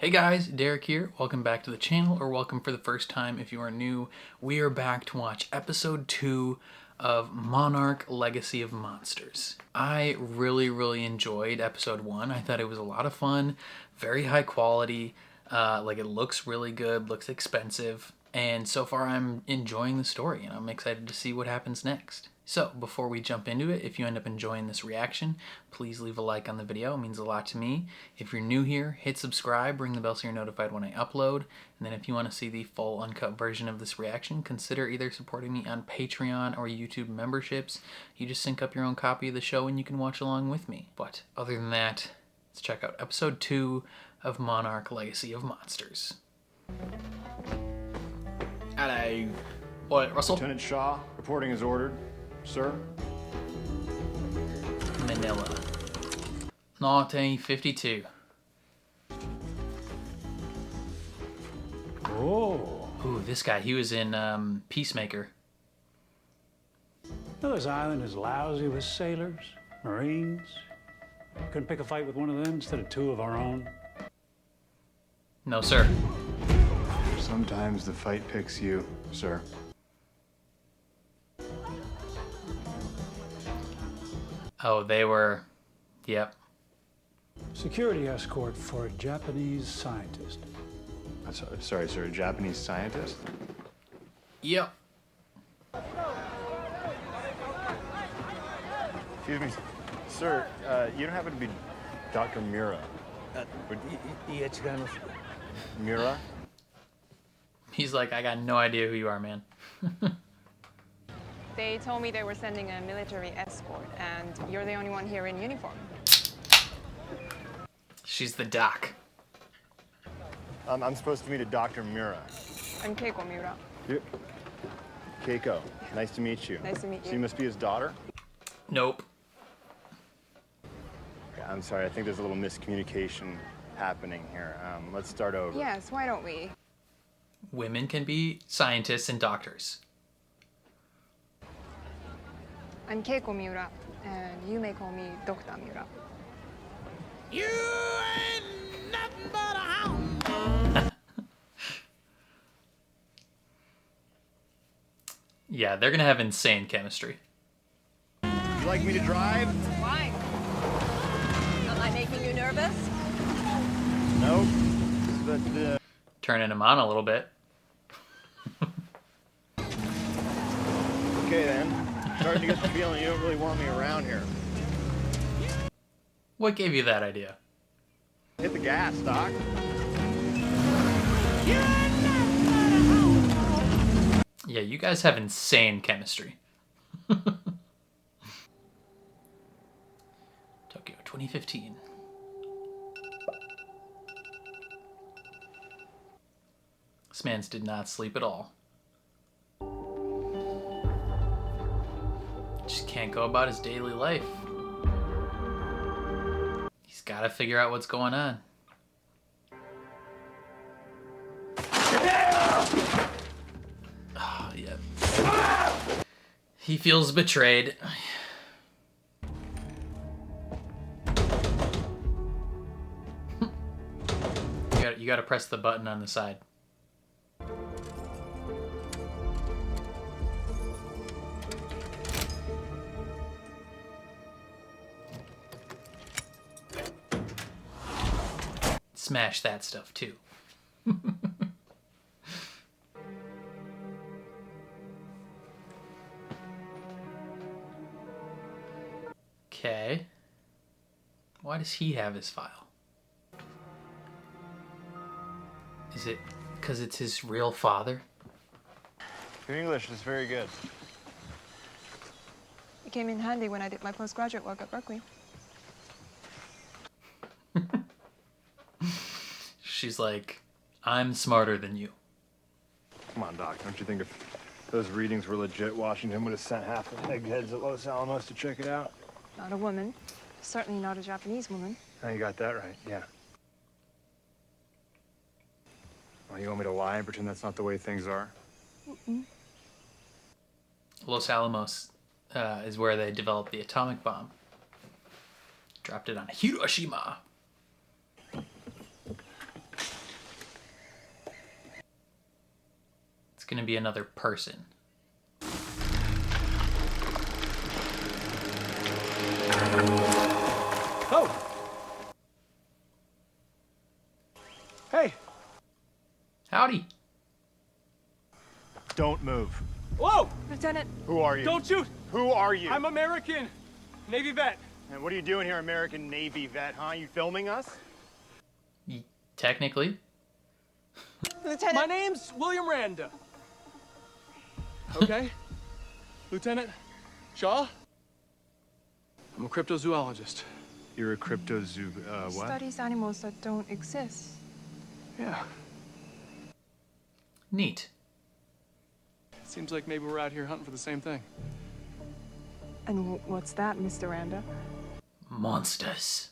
Hey guys, Derek here. Welcome back to the channel, or welcome for the first time if you are new. We are back to watch episode 2 of Monarch Legacy of Monsters. I really enjoyed episode 1. I thought it was a lot of fun, very high quality, it looks really good, looks expensive, and so far I'm enjoying the story and I'm excited to see what happens next. So, before we jump into it, if you end up enjoying this reaction, please leave a like on the video. It means a lot to me. If you're new here, hit subscribe, ring the bell so you're notified when I upload. And then if you want to see the full uncut version of this reaction, consider either supporting me on Patreon or YouTube memberships. You just sync up your own copy of the show and you can watch along with me. But other than that, let's check out episode 2 of Monarch Legacy of Monsters. Hello. What, Russell? Lieutenant Shaw, reporting as ordered. Sir? Manila. 1952. Oh. Ooh, this guy, he was in Peacemaker. Well, this island is lousy with sailors, Marines. Couldn't pick a fight with one of them instead of two of our own. No, sir. Sometimes the fight picks you, sir. Oh, they were... Yep. Security escort for a Japanese scientist. Sorry, sir, a Japanese scientist? Yep. Excuse me, sir, you don't happen to be Dr. Mira? Mira? He's like, I got no idea who you are, man. They told me they were sending a military escort, and you're the only one here in uniform. She's the doc. I'm supposed to meet a Dr. Mira. I'm Keiko Miura. Keiko, nice to meet you. Nice to meet you. So you must be his daughter? Nope. Okay, I'm sorry, I think there's a little miscommunication happening here. Let's start over. Yes, why don't we? Women can be scientists and doctors. I'm Keiko Miura, and you may call me Dr. Miura. You ain't nothing but a hound. Yeah, they're gonna have insane chemistry. Would you like me to drive? Why? Am I making you nervous? Nope. But, Turning him on a little bit. okay then. Starting to get the feeling you don't really want me around here. What gave you that idea? Hit the gas, Doc. Yeah, you guys have insane chemistry. Tokyo 2015. This man's did not sleep at all. Just can't go about his daily life. He's got to figure out what's going on. Oh, yeah. He feels betrayed. You got to press the button on the side. Smash that stuff too. Okay. Why does he have his file? Is it because it's his real father? Your English is very good. It came in handy when I did my postgraduate work at Berkeley. She's like, I'm smarter than you. Come on, Doc. Don't you think if those readings were legit, Washington would have sent half the eggheads at Los Alamos to check it out? Not a woman. Certainly not a Japanese woman. Oh, you got that right, yeah. Well, you want me to lie and pretend that's not the way things are? Mm-mm. Los Alamos is where they developed the atomic bomb. Dropped it on Hiroshima. gonna be another person. Oh! Hey! Howdy. Don't move. Whoa! Lieutenant, Who are you? Don't shoot! Who are you? I'm American. Navy vet. And what are you doing here, American Navy vet, huh? You filming us? Technically. Lieutenant. My name's William Randa. Okay? Lieutenant Shaw? I'm a cryptozoologist. You're a cryptozoo... what? Studies animals that don't exist. Yeah. Neat. Seems like maybe we're out here hunting for the same thing. And what's that, Mr. Randa? Monsters.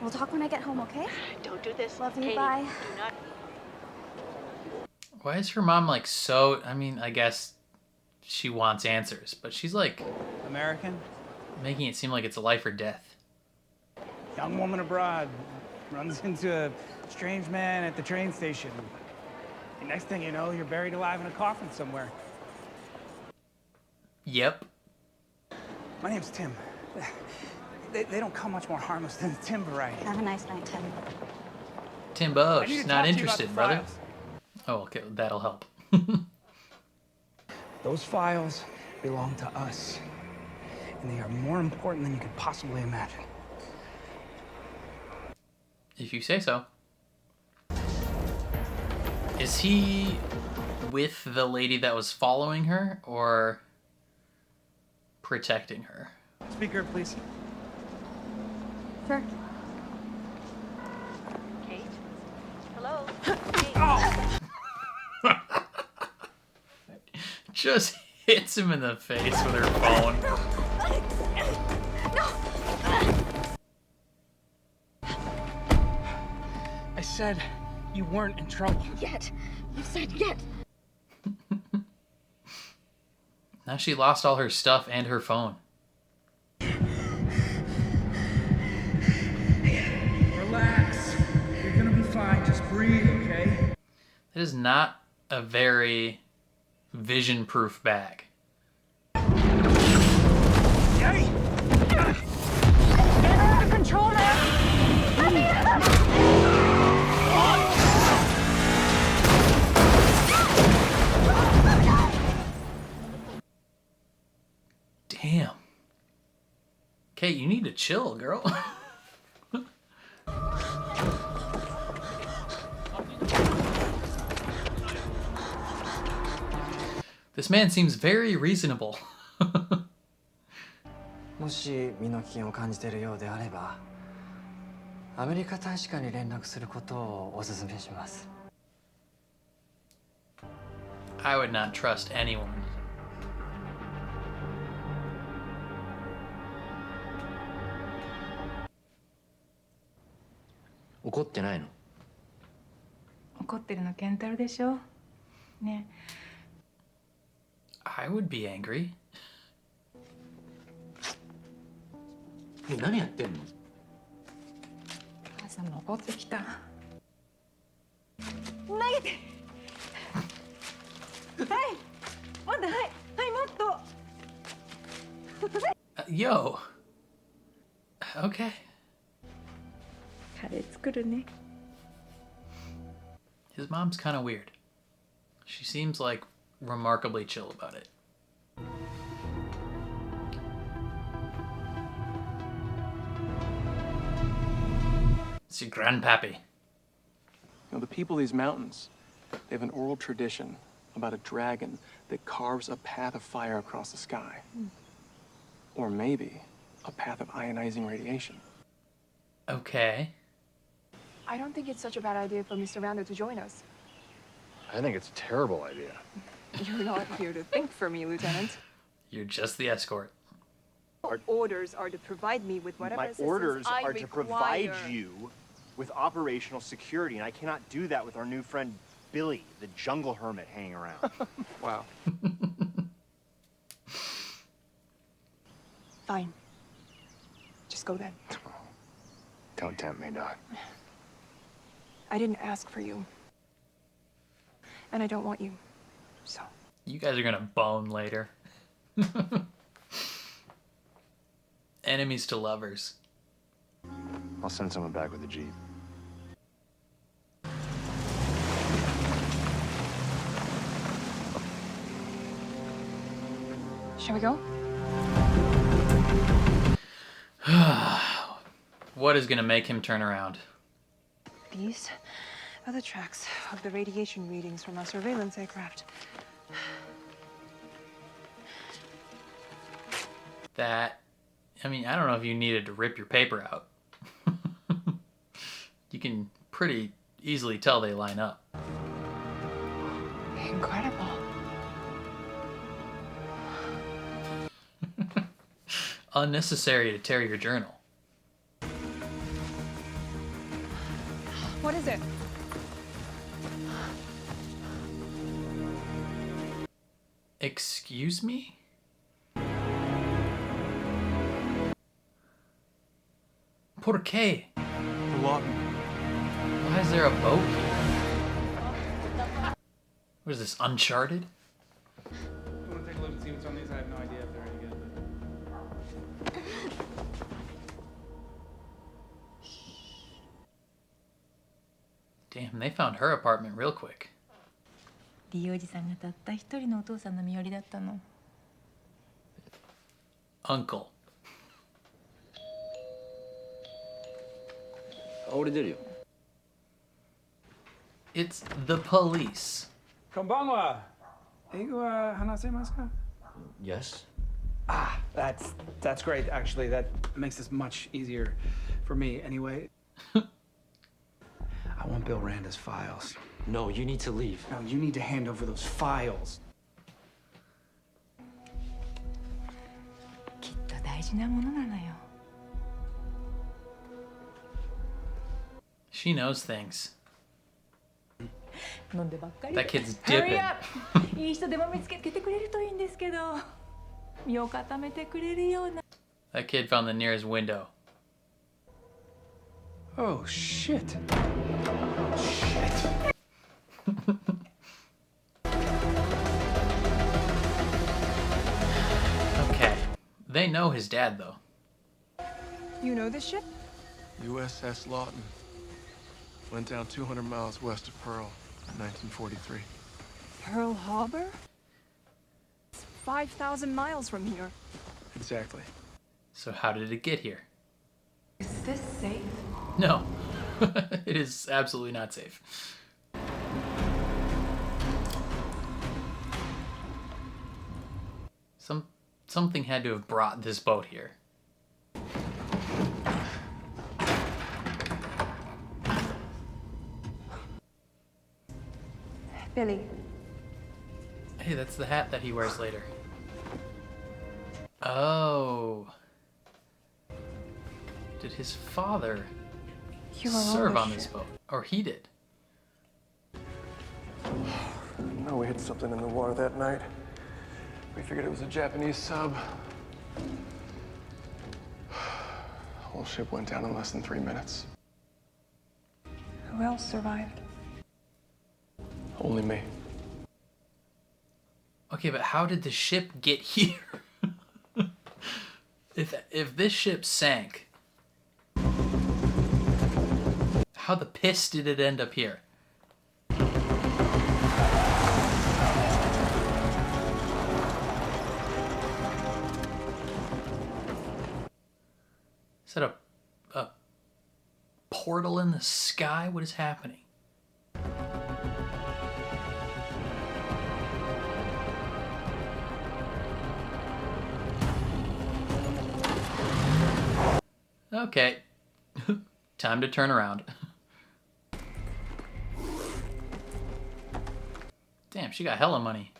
We'll talk when I get home, okay? Don't do this. Love you, Katie, bye. Do not. Why is her mom like so... I mean, I guess she wants answers, but she's like American? making it seem like it's life or death. Young woman abroad runs into a strange man at the train station. The next thing you know, you're buried alive in a coffin somewhere. Yep. My name's Tim. They don't come much more harmless than the Tim variety. Have a nice night, Tim. Timbo, I need she's to not talk to you about interested, the brother. files. Oh, okay, that'll help. Those files belong to us. And they are more important than you could possibly imagine. If you say so. Is he with the lady that was following her, or protecting her? Speaker, please. Sure. Kate? Hello? Kate? Just hits him in the face with her phone. I said you weren't in trouble. Yet. You said yet. Now she lost all her stuff and her phone. Relax. You're gonna be fine. Just breathe, okay? That is not a very vision-proof bag. Hey! Damn. Kate, you need to chill, girl. This man seems very reasonable. もし身の危険を感じているようであれば、アメリカ大使館に連絡することをお勧めします。I would not trust anyone. 怒ってないの？怒ってるのケンタロウでしょね。 I would be angry. 何やってんの？母さんも怒ってきた。投げて。はい。もっとはい。はいもっと。 Yo. Okay. カレー作るね。 His mom's kind of weird. She seems like remarkably chill about it. It's your grandpappy. You know, the people of these mountains, they have an oral tradition about a dragon that carves a path of fire across the sky. Or maybe a path of ionizing radiation. Okay. I don't think it's such a bad idea for Mr. Randa to join us. I think it's a terrible idea. You're not here to think for me, Lieutenant. You're just the escort. Orders are to provide me with whatever My assistance orders I are to provide require. you with operational security, and I cannot do that with our new friend Billy, the jungle hermit, hanging around. Wow. Fine. Just go then. Don't tempt me, Doc. I didn't ask for you. And I don't want you. So. You guys are gonna bone later. Enemies to lovers. I'll send someone back with a jeep. Shall we go? What is gonna make him turn around? These are the tracks of the radiation readings from our surveillance aircraft. That, I mean, I don't know if you needed to rip your paper out. You can pretty easily tell they line up. Incredible. Unnecessary to tear your journal. What is it? Excuse me? ¿Por qué? Why is there a boat here? What is this, Uncharted? I want to take a look and see what's on these. I have no idea if they're any good. Damn, they found her apartment real quick. リオおじさんがたった一人のお父さんの身寄りだったの。 Uncle. 俺出るよ。 It's the police. Konbanwa! Eigo hanasemasu ka? Yes. Ah, that's great, actually. That makes this much easier for me, anyway. I want Bill Randa's files. No, you need to leave. No, you need to hand over those files. きっと大事なものなのよ。 She knows things. 飲んでばっかり That kid's Hurry dipping. up! いい人でも見つけてくれるといいんですけど、身を固めてくれるような。 That kid found the nearest window. Oh, shit. Shit. Okay. They know his dad, though. You know this ship? USS Lawton. Went down 200 miles west of Pearl in 1943. Pearl Harbor? It's 5,000 miles from here. Exactly. So how did it get here? Is this safe? No. It is absolutely not safe. Something had to have brought this boat here. Billy. Hey, that's the hat that he wears later. Oh. Did his father You were on serve the on this ship. boat? Or he did? No, we hit something in the water that night. We figured it was a Japanese sub. Whole ship went down in less than 3 minutes. Who else survived? Only me. Okay, but how did the ship get here? If this ship sank, how the piss did it end up here? Is that a portal in the sky? What is happening? Okay. Time to turn around. Damn, she got hella money.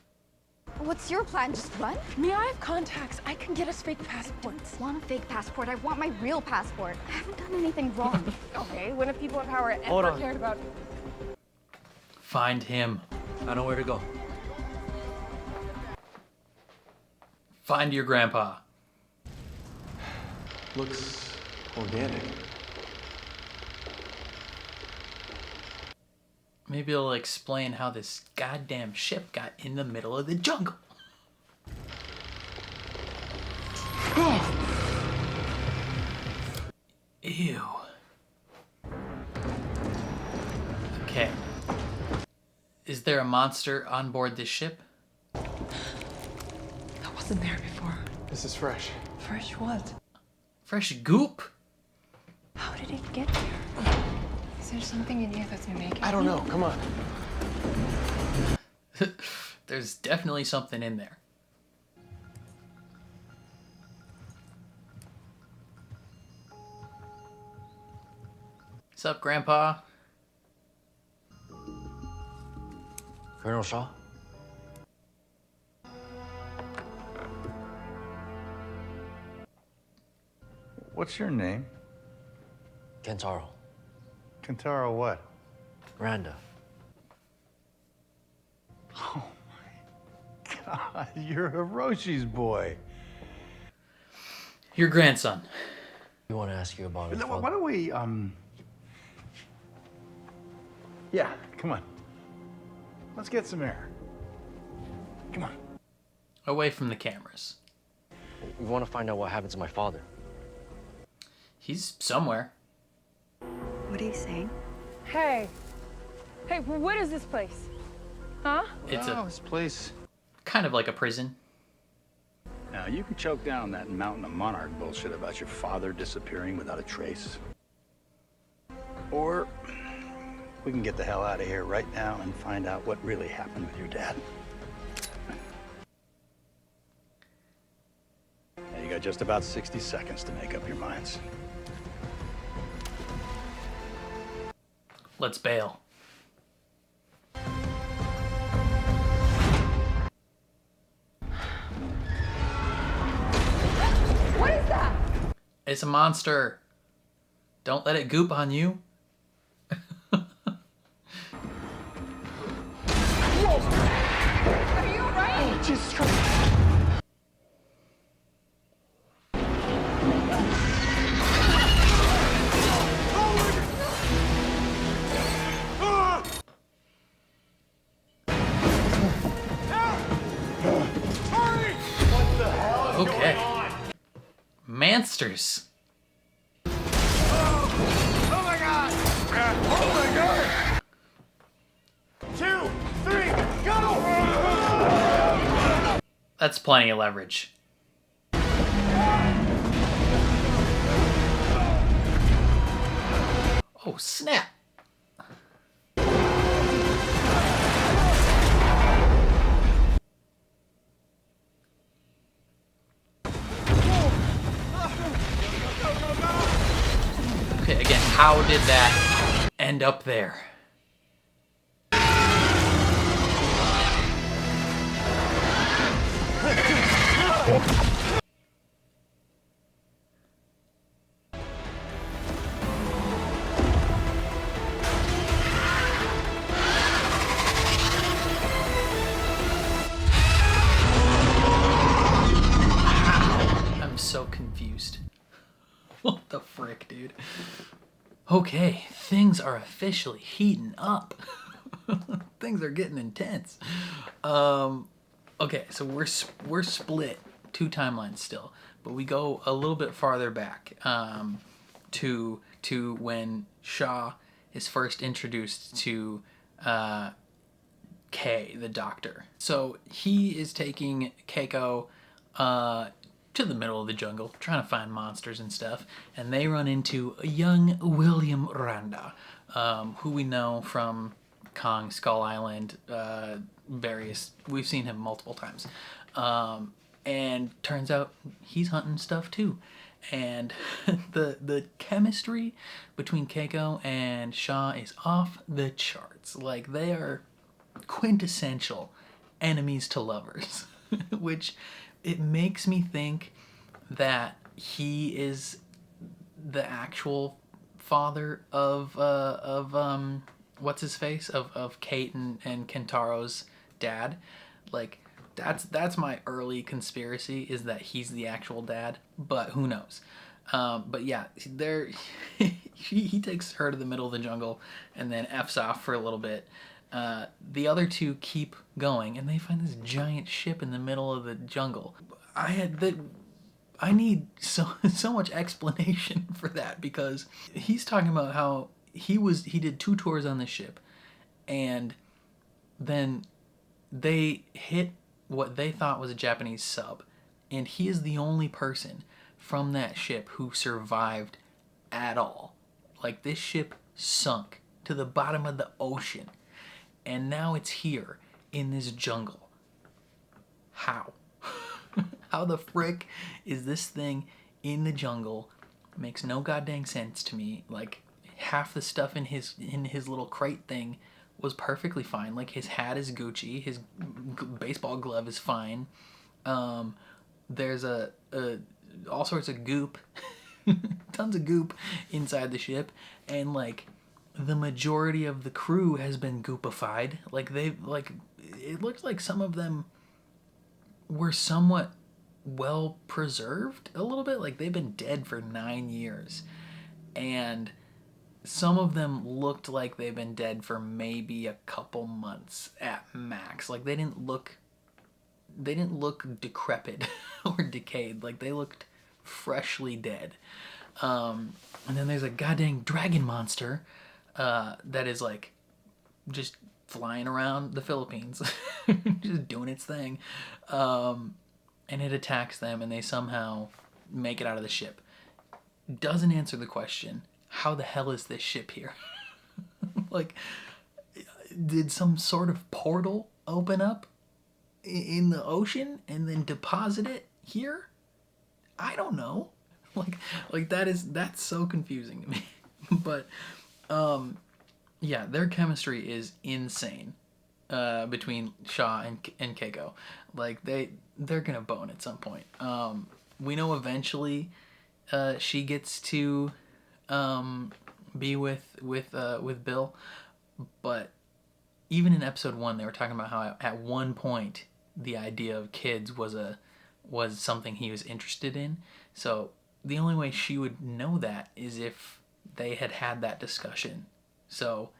What's your plan? Just run? May I have contacts? I can get us fake passports. I want a fake passport. I want my real passport. I haven't done anything wrong. Okay, when have people in power Hold ever on. cared about... Find him. I know where to go. Find your grandpa. Maybe it'll explain how this goddamn ship got in the middle of the jungle. Ew. Okay. Is there a monster on board this ship? That wasn't there before. This is fresh. Fresh what? Fresh goop? How did it get here? Is there something in here that's making I don't know. Come on. There's definitely something in there. What's up, Grandpa? Colonel Shaw? What's your name? Kentaro. Kentaro what? Randa. Oh my God, you're Hiroshi's boy. Your grandson. We want to ask you about it. Why don't we, yeah, come on. Let's get some air. Come on. Away from the cameras. We want to find out what happened to my father. He's somewhere. What are you saying? Hey. Hey, what is this place? Huh? It's this place. kind of like a prison. Now, you can choke down that mountain of Monarch bullshit about your father disappearing without a trace. Or we can get the hell out of here right now and find out what really happened with your dad. Now, you got just about 60 seconds to make up your minds. Let's bail. What is that? It's a monster. Don't let it goop on you. Are you alright? Oh, Jesus Christ. Okay. Mansters. Oh my God! Oh my God! 2, 3, go! That's plenty of leverage. Oh, snap. Okay, again, how did that end up there? I'm so confused. What the frick, dude? Okay, things are officially heating up. Things are getting intense. Okay, so we're split 2 timelines still, but we go a little bit farther back to when Shaw is first introduced to Kay, the doctor. So he is taking Keiko to the middle of the jungle, trying to find monsters and stuff, and they run into a young William Randa, who we know from Kong, Skull Island, we've seen him multiple times, and turns out he's hunting stuff too. And the chemistry between Keiko and Shaw is off the charts. Like, they are quintessential enemies to lovers, which it makes me think that he is the actual father of what's his face of Kate and Kentaro's dad. Like, that's my early conspiracy, is that he's the actual dad, but who knows. But yeah, he takes her to the middle of the jungle and then F's off for a little bit. The other two keep going, and they find this giant ship in the middle of the jungle. I need so much explanation for that, because he's talking about how he did 2 tours on the ship, and then they hit what they thought was a Japanese sub, and he is the only person from that ship who survived at all. Like, this ship sunk to the bottom of the ocean, and now it's here in this jungle. How? How the frick is this thing in the jungle? Makes no goddamn sense to me. Like, half the stuff in his little crate thing was perfectly fine. Like, his hat is Gucci, his baseball glove is fine. There's all sorts of goop, tons of goop inside the ship, and like the majority of the crew has been goopified. Like, it looks like some of them were somewhat well preserved a little bit. Like, they've been dead for 9 years, and some of them looked like they've been dead for maybe a couple months at max. Like, they didn't look decrepit or decayed. Like, they looked freshly dead. And then there's a goddamn dragon monster that is like just flying around the Philippines, just doing its thing. And it attacks them, and they somehow make it out of the ship. Doesn't answer the question, how the hell is this ship here? Like, did some sort of portal open up in the ocean and then deposit it here? I don't know. Like that's so confusing to me. But yeah, their chemistry is insane between Shaw and Keiko. Like, they're gonna bone at some point. We know eventually she gets to be with Bill, but even in episode 1 they were talking about how at one point the idea of kids was something he was interested in. So the only way she would know that is if they had that discussion. So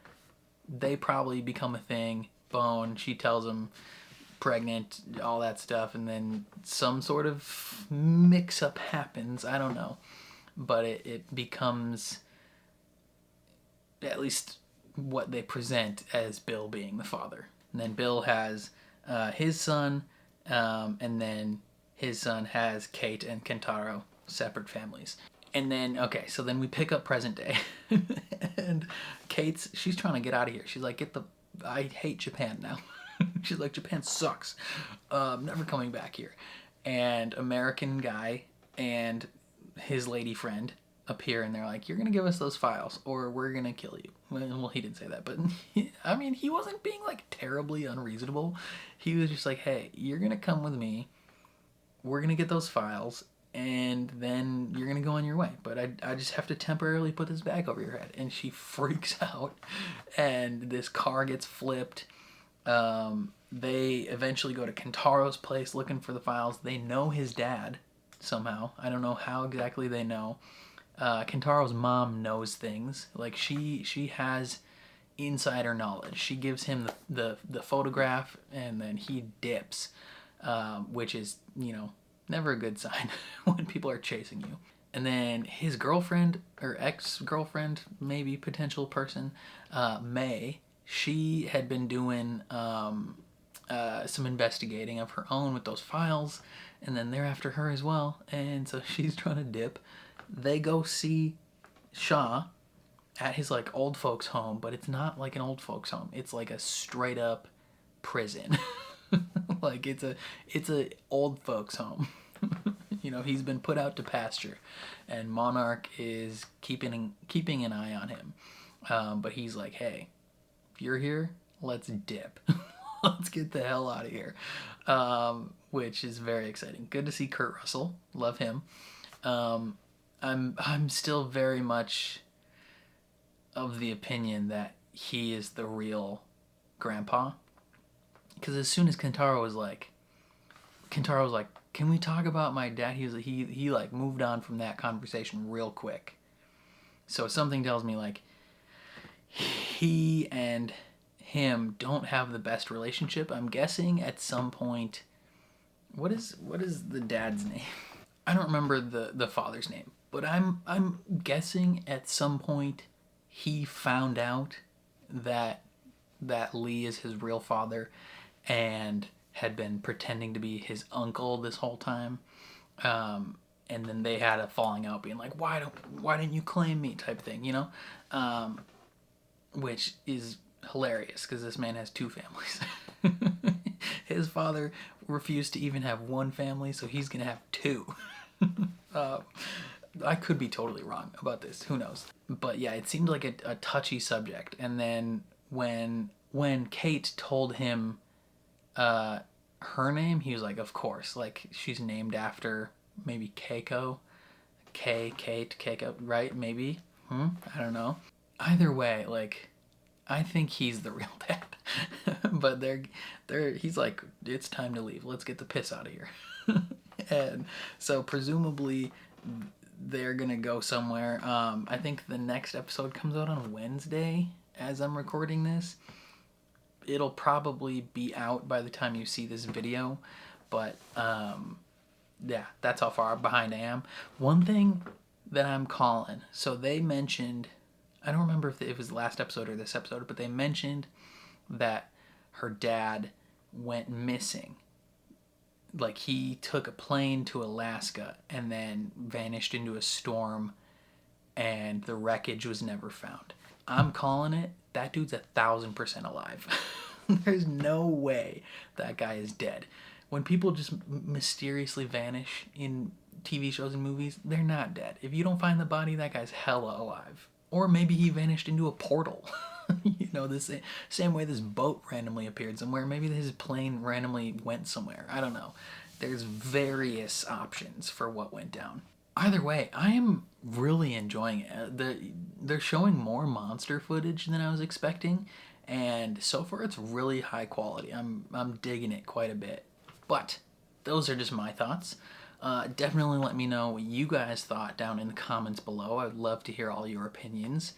they probably become a thing, bone, she tells him pregnant, all that stuff, and then some sort of mix-up happens. I don't know. But it becomes at least what they present as Bill being the father. And then Bill has his son, and then his son has Kate and Kentaro, separate families. And then, okay, so then we pick up present day. And she's trying to get out of here. She's like, I hate Japan now. She's like, Japan sucks. I'm never coming back here. And American guy and his lady friend appear, and they're like, you're gonna give us those files or we're gonna kill you. Well, he didn't say that, but I mean, he wasn't being like terribly unreasonable. He was just like, hey, you're gonna come with me, we're gonna get those files, and then you're gonna go on your way, but I just have to temporarily put this bag over your head. And she freaks out, and this car gets flipped. They eventually go to Kentaro's place looking for the files. They know his dad somehow. I don't know how exactly they know. Kentaro's mom knows things. Like, she has insider knowledge. She gives him the photograph, and then he dips, which is, never a good sign when people are chasing you. And then his girlfriend, or ex-girlfriend, maybe potential person, May, she had been doing some investigating of her own with those files, and then they're after her as well, and so she's trying to dip. They go see Shaw at his like old folks home, but it's not like an old folks home. It's like a straight up prison. Like, it's a old folks home. He's been put out to pasture, and Monarch is keeping an eye on him. But he's like, hey, if you're here, let's dip. Let's get the hell out of here. Which is very exciting. Good to see Kurt Russell. Love him. I'm still very much of the opinion that he is the real grandpa. Because as soon as Kentaro was like, Kentaro was like, can we talk about my dad? He like moved on from that conversation real quick. So something tells me like he and him don't have the best relationship. I'm guessing at some point, what is the dad's name? I don't remember the father's name, but I'm guessing at some point he found out that Lee is his real father and had been pretending to be his uncle this whole time. And then they had a falling out, being like, why didn't you claim me, type thing, you know? Which is hilarious because this man has 2 families. His father refused to even have 1 family, so he's gonna have 2. I could be totally wrong about this, who knows? But yeah, it seemed like a touchy subject. And then when Kate told him her name, he was like, of course, like she's named after maybe Keiko, Kate, Keiko, right? Maybe. I don't know. Either way, like, I think he's the real dad. But he's like, it's time to leave. Let's get the piss out of here. And so presumably they're gonna go somewhere. I think the next episode comes out on Wednesday as I'm recording this. It'll probably be out by the time you see this video, but yeah, that's how far behind I am. One thing that I'm calling, so they mentioned, I don't remember if it was the last episode or this episode, but they mentioned that her dad went missing. Like, he took a plane to Alaska and then vanished into a storm, and the wreckage was never found. I'm calling it, that dude's 1,000% alive. There's no way that guy is dead. When people just mysteriously vanish in TV shows and movies, they're not dead. If you don't find the body, that guy's hella alive. Or maybe he vanished into a portal. You know, the same way this boat randomly appeared somewhere. Maybe his plane randomly went somewhere. I don't know. There's various options for what went down. Either way, I am really enjoying it. They're showing more monster footage than I was expecting, and so far it's really high quality. I'm digging it quite a bit. But those are just my thoughts. Definitely let me know what you guys thought down in the comments below. I'd love to hear all your opinions.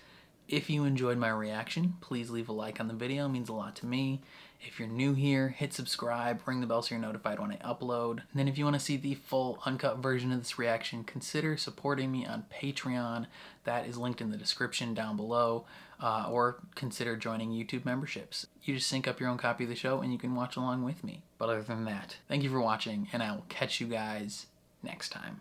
If you enjoyed my reaction, please leave a like on the video. It means a lot to me. If you're new here, hit subscribe, ring the bell so you're notified when I upload. And then if you want to see the full uncut version of this reaction, consider supporting me on Patreon. That is linked in the description down below. Or consider joining YouTube memberships. You just sync up your own copy of the show and you can watch along with me. But other than that, thank you for watching, and I will catch you guys next time.